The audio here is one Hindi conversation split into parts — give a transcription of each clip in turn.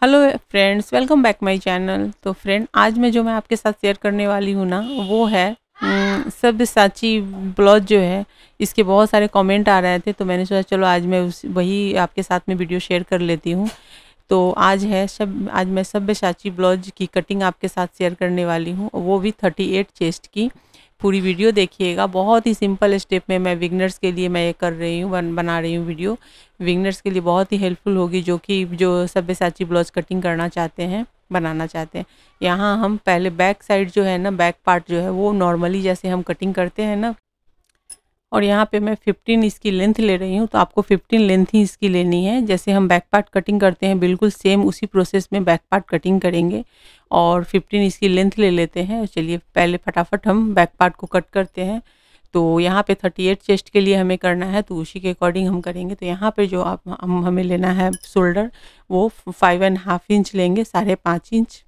Hello friends, welcome back my channel. तो फ्रेंड, आज मैं आपके साथ शेयर करने वाली हूँ ना, वो है सब्यसाची ब्लाउज जो है। इसके बहुत सारे कमेंट आ रहे थे, तो मैंने सोचा चलो आज मैं वही आपके साथ में वीडियो शेयर कर लेती हूँ। तो आज मैं सब्यसाची ब्लाउज की कटिंग आपके साथ शेयर करने वाली हूँ, वो भी 38 चेस्ट की। पूरी वीडियो देखिएगा। बहुत ही सिंपल स्टेप में मैं बिगनर्स के लिए मैं ये कर रही हूँ, बना रही हूँ वीडियो। बिगनर्स के लिए बहुत ही हेल्पफुल होगी, जो सब्यसाची ब्लाउज कटिंग करना चाहते हैं, बनाना चाहते हैं। यहाँ हम पहले बैक साइड जो है ना, बैक पार्ट जो है वो नॉर्मली जैसे हम कटिंग करते हैं ना, और यहाँ पे मैं 15 इसकी लेंथ ले रही हूँ। तो आपको 15 लेंथ ही इसकी लेनी है। जैसे हम बैक पार्ट कटिंग करते हैं, बिल्कुल सेम उसी प्रोसेस में बैक पार्ट कटिंग करेंगे और 15 इसकी लेंथ ले लेते हैं। चलिए पहले फटाफट हम बैक पार्ट को कट करते हैं। तो यहाँ पे 38 चेस्ट के लिए हमें करना है, तो उसी के अकॉर्डिंग हम करेंगे। तो यहाँ पे जो हमें लेना है शोल्डर, वो 5.5 इंच लेंगे, 5.5 इंच।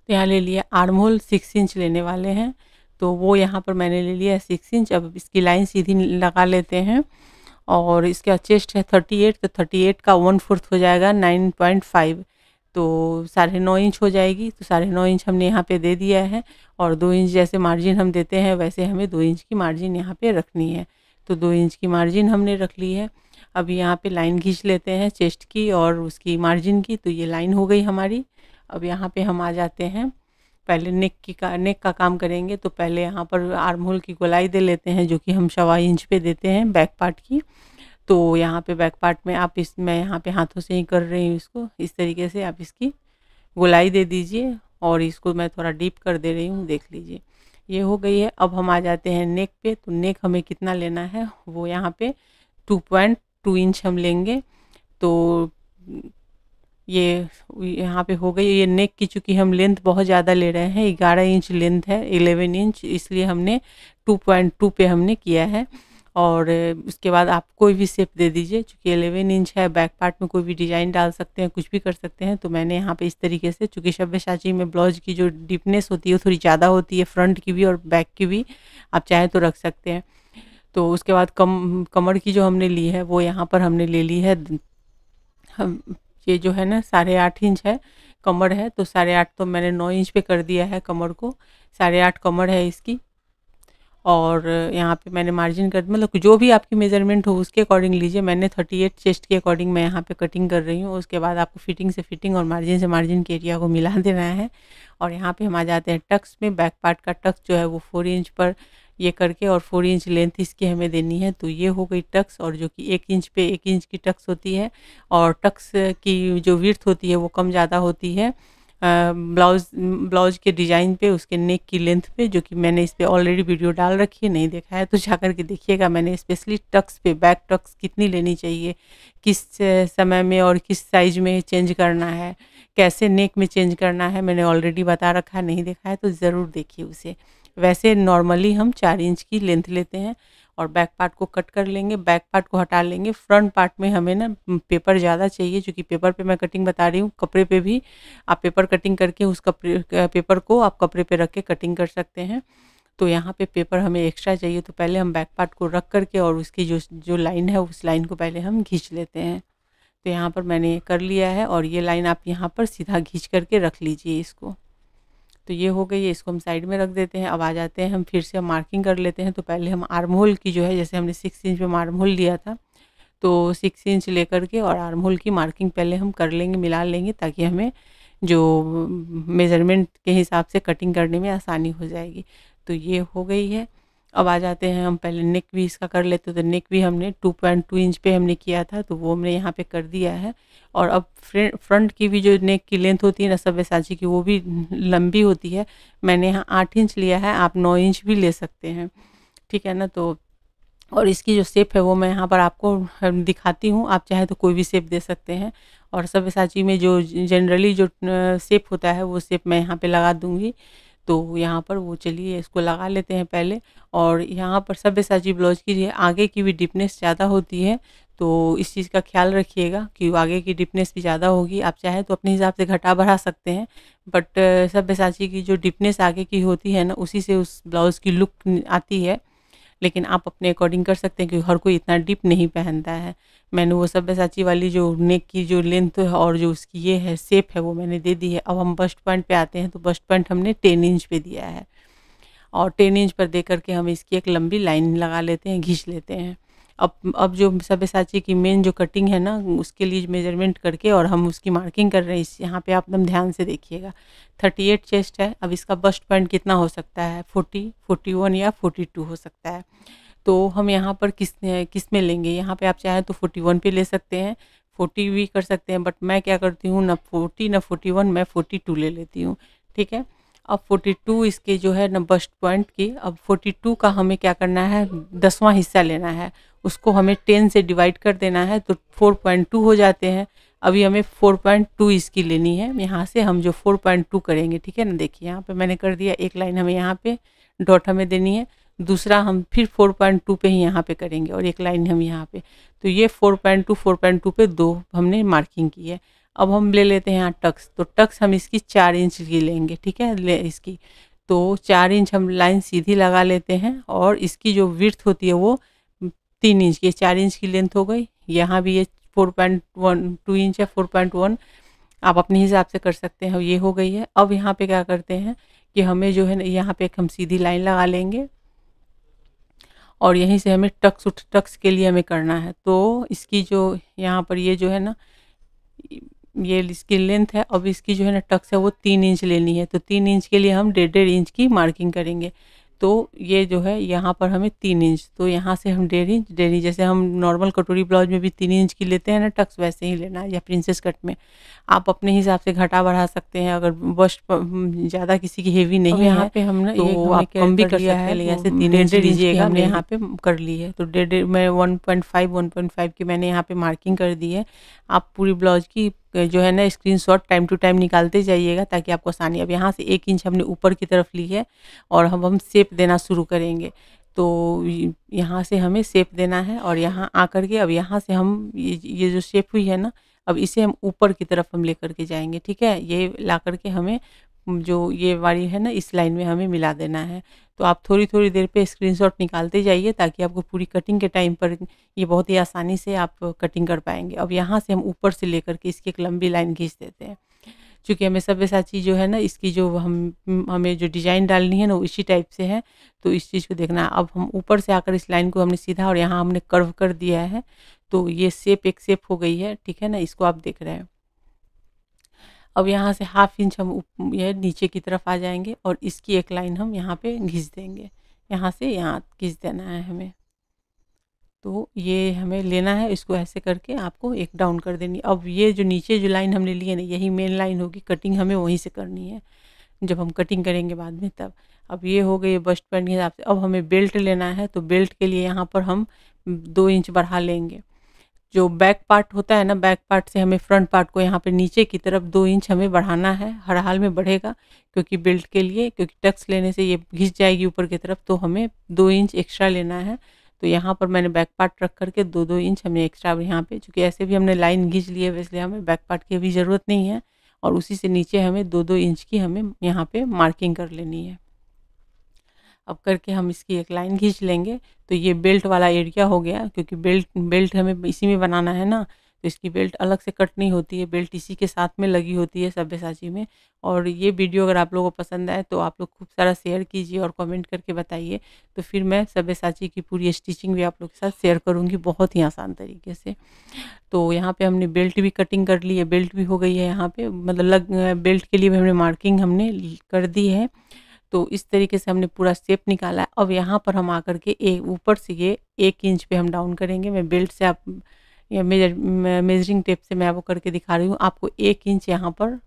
तो यहाँ ले लिया। आर्म होल 6 इंच लेने वाले हैं, तो वो यहाँ पर मैंने ले लिया है 6 इंच। अब इसकी लाइन सीधी लगा लेते हैं। और इसका चेस्ट है 38, तो 38 का 1/4 हो जाएगा 9.5, तो 9.5 इंच हो जाएगी। तो 9.5 इंच हमने यहाँ पे दे दिया है। और 2 इंच जैसे मार्जिन हम देते हैं, वैसे हमें 2 इंच की मार्जिन यहाँ पे रखनी है। तो 2 इंच की मार्जिन हमने रख ली है। अब यहाँ पे लाइन खींच लेते हैं चेस्ट की और उसकी मार्जिन की। तो ये लाइन हो गई हमारी। अब यहाँ पे हम आ जाते हैं, पहले नेक का काम करेंगे। तो पहले यहाँ पर आर्म होल की गोलाई दे लेते हैं, जो कि हम 1.25 इंच पे देते हैं बैक पार्ट की। तो यहाँ पे बैक पार्ट में मैं यहाँ पे हाथों से ही कर रही हूँ इसको। इस तरीके से आप इसकी गोलाई दे दीजिए और इसको मैं थोड़ा डीप कर दे रही हूँ, देख लीजिए। ये हो गई है। अब हम आ जाते हैं नेक पे। तो नेक हमें कितना लेना है, वो यहाँ पे 2.2 इंच हम लेंगे। तो ये यहाँ पे हो गई। ये नेक की चूँकि हम लेंथ बहुत ज़्यादा ले रहे हैं, 11 इंच लेंथ है, 11 इंच, इसलिए हमने 2.2 पे हमने किया है। और उसके बाद आप कोई भी शेप दे दीजिए। चूँकि 11 इंच है, बैक पार्ट में कोई भी डिज़ाइन डाल सकते हैं, कुछ भी कर सकते हैं। तो मैंने यहाँ पे इस तरीके से, चूँकि सब्यसाची में ब्लाउज की जो डीपनेस होती है वो थोड़ी ज़्यादा होती है, फ्रंट की भी और बैक की भी, आप चाहें तो रख सकते हैं। तो उसके बाद कमर की जो हमने ली है, वो यहाँ पर हमने ले ली है। हम ये जो है ना 8.5 इंच है कमर है, तो 8.5 तो मैंने 9 इंच पे कर दिया है कमर को। 8.5 कमर है इसकी। और यहाँ पे मैंने मार्जिन कर, मतलब जो भी आपकी मेजरमेंट हो उसके अकॉर्डिंग लीजिए। मैंने 38 चेस्ट के अकॉर्डिंग मैं यहाँ पे कटिंग कर रही हूँ। उसके बाद आपको फिटिंग से फिटिंग और मार्जिन से मार्जिन के एरिया को मिला देना है। और यहाँ पे हम आ जाते हैं टक्स में। बैक पार्ट का टक्स जो है वो 4 इंच पर ये करके, और 4 इंच लेंथ इसकी हमें देनी है। तो ये हो गई टक्स, और जो कि 1 इंच पे 1 इंच की टक्स होती है। और टक्स की जो विड्थ होती है वो कम ज़्यादा होती है ब्लाउज के डिज़ाइन पे, उसके नेक की लेंथ पे, जो कि मैंने इस पे ऑलरेडी वीडियो डाल रखी है। नहीं देखा है तो जा कर के देखिएगा। मैंने स्पेशली टक्स पे, बैक टक्स कितनी लेनी चाहिए, किस समय में और किस साइज में चेंज करना है, कैसे नेक में चेंज करना है, मैंने ऑलरेडी बता रखा है। नहीं देखा है तो ज़रूर देखिए उसे। वैसे नॉर्मली हम 4 इंच की लेंथ लेते हैं और बैक पार्ट को कट कर लेंगे, बैक पार्ट को हटा लेंगे। फ्रंट पार्ट में हमें ना पेपर ज़्यादा चाहिए, क्योंकि पेपर पे मैं कटिंग बता रही हूँ। कपड़े पे भी आप पेपर कटिंग करके उस पेपर को आप कपड़े पे रख के कटिंग कर सकते हैं। तो यहाँ पे पेपर हमें एक्स्ट्रा चाहिए, तो पहले हम बैक पार्ट को रख करके और उसकी जो जो लाइन है, उस लाइन को पहले हम खींच लेते हैं। तो यहाँ पर मैंने ये कर लिया है, और ये लाइन आप यहाँ पर सीधा खींच करके रख लीजिए इसको। तो ये हो गई है, इसको हम साइड में रख देते हैं। अब आ जाते हैं हम फिर से हम मार्किंग कर लेते हैं। तो पहले हम आर्म होल की जो है, जैसे हमने 6 इंच में आर्म होल लिया था, तो 6 इंच लेकर के और आर्म होल की मार्किंग पहले हम कर लेंगे, मिला लेंगे, ताकि हमें जो मेज़रमेंट के हिसाब से कटिंग करने में आसानी हो जाएगी। तो ये हो गई है। अब आ जाते हैं हम पहले नेक भी इसका कर लेते हैं। तो नेक भी हमने 2.2 इंच पे हमने किया था, तो वो हमने यहाँ पे कर दिया है। और अब फ्रंट की भी जो नेक की लेंथ होती है ना सब्यसाची की, वो भी लंबी होती है। मैंने यहाँ 8 इंच लिया है, आप 9 इंच भी ले सकते हैं, ठीक है ना। तो और इसकी जो शेप है वो मैं यहाँ पर आपको दिखाती हूँ, आप चाहे तो कोई भी शेप दे सकते हैं। और सब्यसाची में जो जनरली जो शेप होता है, वो शेप मैं यहाँ पे लगा दूँगी। तो यहाँ पर वो, चलिए इसको लगा लेते हैं पहले। और यहाँ पर सब्यसाची ब्लाउज की आगे की भी डीपनेस ज़्यादा होती है, तो इस चीज़ का ख्याल रखिएगा कि आगे की डीपनेस भी ज़्यादा होगी। आप चाहे तो अपने हिसाब से घटा बढ़ा सकते हैं, बट सब्यसाची की जो डीपनेस आगे की होती है ना, उसी से उस ब्लाउज़ की लुक आती है। लेकिन आप अपने अकॉर्डिंग कर सकते हैं, क्योंकि हर कोई इतना डीप नहीं पहनता है। मैंने वो सब्यसाची वाली जो नेक की जो लेंथ है और जो उसकी ये है शेप है वो मैंने दे दी है। अब हम बस्ट पॉइंट पे आते हैं, तो बस्ट पॉइंट हमने 10 इंच पे दिया है और 10 इंच पर दे करके हम इसकी एक लंबी लाइन लगा लेते हैं, खींच लेते हैं। अब जो सब्यसाची की मेन जो कटिंग है ना, उसके लिए मेजरमेंट करके और हम उसकी मार्किंग कर रहे हैं। इस यहाँ पे आप एकदम ध्यान से देखिएगा, 38 चेस्ट है। अब इसका बस्ट पॉइंट कितना हो सकता है, 40, 41 या 42 हो सकता है। तो हम यहाँ पर किस में लेंगे, यहाँ पे आप चाहें तो 41 पे ले सकते हैं, 40 भी कर सकते हैं, बट मैं क्या करती हूँ, ना 40 ना 41, मैं 42 ले लेती हूँ। ठीक है, अब 42 इसके जो है ना बस्ट पॉइंट की, अब 42 का हमें क्या करना है, 10वां हिस्सा लेना है, उसको हमें 10 से डिवाइड कर देना है, तो 4.2 हो जाते हैं। अभी हमें 4.2 इसकी लेनी है, यहाँ से हम जो 4.2 करेंगे, ठीक है ना। देखिए यहाँ पे मैंने कर दिया, एक लाइन हमें यहाँ पे डॉट हमें देनी है, दूसरा हम फिर 4.2 पे ही यहाँ पे करेंगे और एक लाइन हम यहाँ पे, तो ये 4.2 पे 2 हमने मार्किंग की है। अब हम ले लेते हैं यहाँ टक्स, तो टक्स हम इसकी 4 इंच की लेंगे, ठीक है, इसकी तो 4 इंच हम लाइन सीधी लगा लेते हैं और इसकी जो विड्थ होती है वो 3 इंच की, 4 इंच की लेंथ हो गई। यहाँ भी ये 4.2 इंच है, 4.1 आप अपने हिसाब से कर सकते हैं, ये हो गई है। अब यहाँ पे क्या करते हैं कि हमें जो है ना, यहाँ पे एक हम सीधी लाइन लगा लेंगे और यहीं से हमें टक्स के लिए हमें करना है। तो इसकी जो यहाँ पर ये जो है ना, ये इसकी लेंथ है, अब इसकी जो है ना टक्स है वो 3 इंच लेनी है, तो 3 इंच के लिए हम 1.5 इंच की मार्किंग करेंगे। तो ये जो है यहाँ पर हमें 3 इंच, तो यहाँ से हम 1.5 इंच, जैसे हम नॉर्मल कटोरी ब्लाउज में भी 3 इंच की लेते हैं ना टक्स, वैसे ही लेना है, या प्रिंसेस कट में आप अपने हिसाब से घटा बढ़ा सकते हैं। अगर बस्ट ज़्यादा किसी की हेवी नहीं है यहाँ पे हम ना, तो आप कम भी कर सकते हैं, जैसे 3 इंच लीजिएगा, हमने यहाँ पे कर ली है। तो 1.5 मैं 1.5 की मैंने यहाँ पे मार्किंग कर दी है। आप पूरी ब्लाउज की जो है ना स्क्रीनशॉट टाइम टू टाइम निकालते जाइएगा ताकि आपको आसानी। अब यहाँ से 1 इंच हमने ऊपर की तरफ ली है और हम शेप देना शुरू करेंगे। तो यहाँ से हमें शेप देना है और यहाँ आकर के अब यहाँ से हम ये जो शेप हुई है ना, अब इसे हम ऊपर की तरफ हम लेकर के जाएंगे, ठीक है। ये ला करके हमें जो ये वाली है ना इस लाइन में हमें मिला देना है। तो आप थोड़ी थोड़ी देर पे स्क्रीनशॉट निकालते जाइए ताकि आपको पूरी कटिंग के टाइम पर ये बहुत ही आसानी से आप कटिंग कर पाएंगे। अब यहाँ से हम ऊपर से लेकर के इसकी एक लंबी लाइन खींच देते हैं। चूँकि हमें सब्यसाची जो है ना इसकी जो हमें जो डिज़ाइन डालनी है ना वो इसी टाइप से है, तो इस चीज़ को देखना है। अब हम ऊपर से आकर इस लाइन को हमने सीधा और यहाँ हमने कर्व कर दिया है, तो ये एक शेप हो गई है, ठीक है ना, इसको आप देख रहे हैं। अब यहाँ से 1/2 इंच हम ये नीचे की तरफ आ जाएंगे और इसकी एक लाइन हम यहाँ पे घिस देंगे, यहाँ से यहाँ घिस देना है हमें। तो ये हमें लेना है, इसको ऐसे करके आपको एक डाउन कर देनी। अब ये जो नीचे जो लाइन हमने ली है ना यही मेन लाइन होगी, कटिंग हमें वहीं से करनी है जब हम कटिंग करेंगे बाद में तब। अब ये हो गई बस्ट पैंट के हिसाब से। अब हमें बेल्ट लेना है, तो बेल्ट के लिए यहाँ पर हम 2 इंच बढ़ा लेंगे। जो बैक पार्ट होता है ना, बैक पार्ट से हमें फ्रंट पार्ट को यहाँ पे नीचे की तरफ 2 इंच हमें बढ़ाना है, हर हाल में बढ़ेगा क्योंकि बेल्ट के लिए, क्योंकि टक्स लेने से ये घिस जाएगी ऊपर की तरफ, तो हमें 2 इंच एक्स्ट्रा लेना है। तो यहाँ पर मैंने बैक पार्ट रख करके 2-2 इंच हमें एक्स्ट्रा यहाँ पे, चूँकि ऐसे भी हमने लाइन घिंच ली है इसलिए हमें बैक पार्ट की भी ज़रूरत नहीं है। और उसी से नीचे हमें 2-2 इंच की हमें यहाँ पे मार्किंग कर लेनी है। अब करके हम इसकी एक लाइन खींच लेंगे, तो ये बेल्ट वाला एरिया हो गया, क्योंकि बेल्ट हमें इसी में बनाना है ना, तो इसकी बेल्ट अलग से कट नहीं होती है, बेल्ट इसी के साथ में लगी होती है सब्यसाची में। और ये वीडियो अगर आप लोगों को पसंद आए तो आप लोग खूब सारा शेयर कीजिए और कमेंट करके बताइए, तो फिर मैं सब्यसाची की पूरी स्टिचिंग भी आप लोग के साथ शेयर करूँगी बहुत ही आसान तरीके से। तो यहाँ पे हमने बेल्ट भी कटिंग कर ली है, बेल्ट भी हो गई है यहाँ पे, मतलब बेल्ट के लिए भी हमने मार्किंग हमने कर दी है। तो इस तरीके से हमने पूरा शेप निकाला है। अब यहाँ पर हम आकर के ऊपर से ये 1 इंच पे हम डाउन करेंगे। मैं बेल्ट से आप या मेजरिंग टेप से मैं आपको करके दिखा रही हूँ। आपको 1 इंच यहाँ पर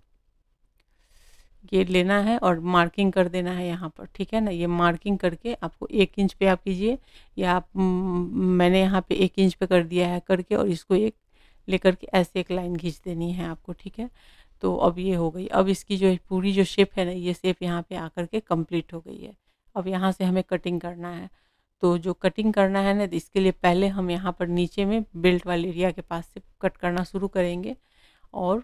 ये लेना है और मार्किंग कर देना है यहाँ पर, ठीक है ना। ये मार्किंग करके आपको 1 इंच पे आप कीजिए, या आप मैंने यहाँ पे 1 इंच पे कर दिया है करके, और इसको एक लेकर के ऐसे एक लाइन खींच देनी है आपको, ठीक है। तो अब ये हो गई। अब इसकी जो पूरी जो शेप है ना, ये शेप यहाँ पे आकर के कंप्लीट हो गई है। अब यहाँ से हमें कटिंग करना है। तो जो कटिंग करना है ना, इसके लिए पहले हम यहाँ पर नीचे में बेल्ट वाले एरिया के पास से कट करना शुरू करेंगे और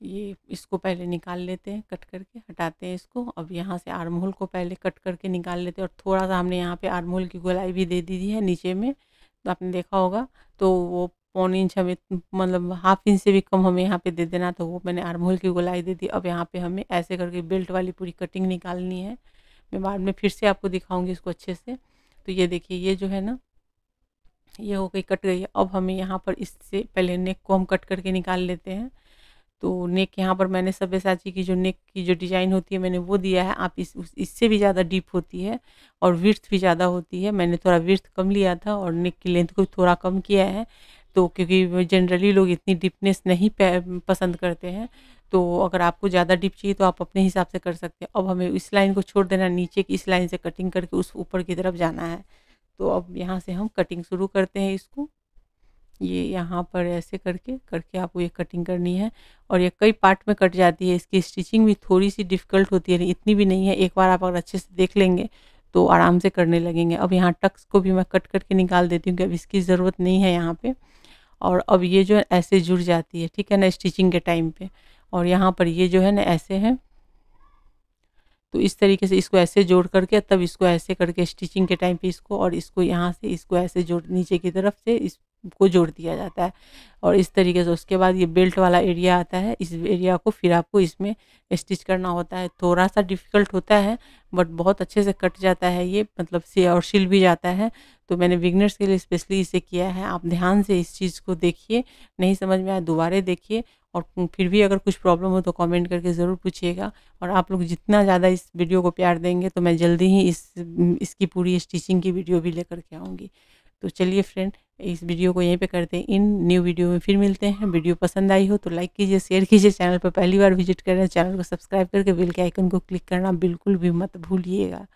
ये इसको पहले निकाल लेते हैं, कट करके हटाते हैं इसको। अब यहाँ से आर्म होल को पहले कट करके निकाल लेते हैं और थोड़ा सा हमने यहाँ पे आर्म होल की गोलाई भी दे दी है नीचे में, तो आपने देखा होगा। तो वो पौन इंच हमें, मतलब हाफ इंच से भी कम हमें यहाँ पे दे देना, तो वो मैंने आर्म होल की गोलाई दे दी। अब यहाँ पे हमें ऐसे करके बेल्ट वाली पूरी कटिंग निकालनी है। मैं बाद में फिर से आपको दिखाऊंगी इसको अच्छे से। तो ये देखिए, ये जो है ना, ये हो गई, कट गई है। अब हमें यहाँ पर इससे पहले नेक को हम कट करके निकाल लेते हैं। तो नेक यहाँ पर मैंने सब्यसाची की जो नेक की जो डिज़ाइन होती है मैंने वो दिया है। आप इससे भी ज़्यादा डीप होती है और विड्थ भी ज़्यादा होती है। मैंने थोड़ा विड्थ कम लिया था और नेक की लेंथ को थोड़ा कम किया है। तो क्योंकि जनरली लोग इतनी डीपनेस नहीं पसंद करते हैं, तो अगर आपको ज़्यादा डीप चाहिए तो आप अपने हिसाब से कर सकते हैं। अब हमें इस लाइन को छोड़ देना, नीचे की इस लाइन से कटिंग करके उस ऊपर की तरफ जाना है। तो अब यहाँ से हम कटिंग शुरू करते हैं इसको। ये यहाँ पर ऐसे करके करके आपको ये कटिंग करनी है और ये कई पार्ट में कट जाती है। इसकी स्टिचिंग भी थोड़ी सी डिफ़िकल्ट होती है, इतनी भी नहीं है। एक बार आप अगर अच्छे से देख लेंगे तो आराम से करने लगेंगे। अब यहाँ टक्स को भी मैं कट करके निकाल देती हूँ कि अब इसकी ज़रूरत नहीं है यहाँ पे। और अब ये जो है ऐसे जुड़ जाती है, ठीक है ना, स्टिचिंग के टाइम पे। और यहाँ पर ये जो है ना ऐसे है, तो इस तरीके से इसको ऐसे जोड़ करके तब इसको ऐसे करके स्टिचिंग के टाइम पे इसको और इसको यहाँ से इसको ऐसे जोड़, नीचे की तरफ से इसको जोड़ दिया जाता है। और इस तरीके से उसके बाद ये बेल्ट वाला एरिया आता है, इस एरिया को फिर आपको इसमें स्टिच करना होता है। थोड़ा सा डिफ़िकल्ट होता है बट बहुत अच्छे से कट जाता है ये, मतलब से और सिल भी जाता है। तो मैंने बिगनर्स के लिए स्पेशली इसे किया है। आप ध्यान से इस चीज़ को देखिए, नहीं समझ में आया दोबारा देखिए, और फिर भी अगर कुछ प्रॉब्लम हो तो कमेंट करके ज़रूर पूछिएगा। और आप लोग जितना ज़्यादा इस वीडियो को प्यार देंगे तो मैं जल्दी ही इसकी पूरी स्टिचिंग की वीडियो भी लेकर के आऊँगी। तो चलिए फ्रेंड, इस वीडियो को यहीं पे करते हैं। इन न्यू वीडियो में फिर मिलते हैं। वीडियो पसंद आई हो तो लाइक कीजिए, शेयर कीजिए। चैनल पर पहली बार विजिट कर रहे हैं, चैनल को सब्सक्राइब करके बेल के आइकन को क्लिक करना बिल्कुल भी मत भूलिएगा।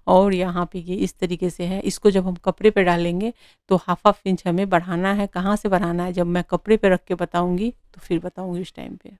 और यहाँ पे ये इस तरीके से है, इसको जब हम कपड़े पे डालेंगे तो हाफ इंच हमें बढ़ाना है। कहाँ से बढ़ाना है जब मैं कपड़े पे रख के बताऊँगी तो फिर बताऊँगी उस टाइम पे।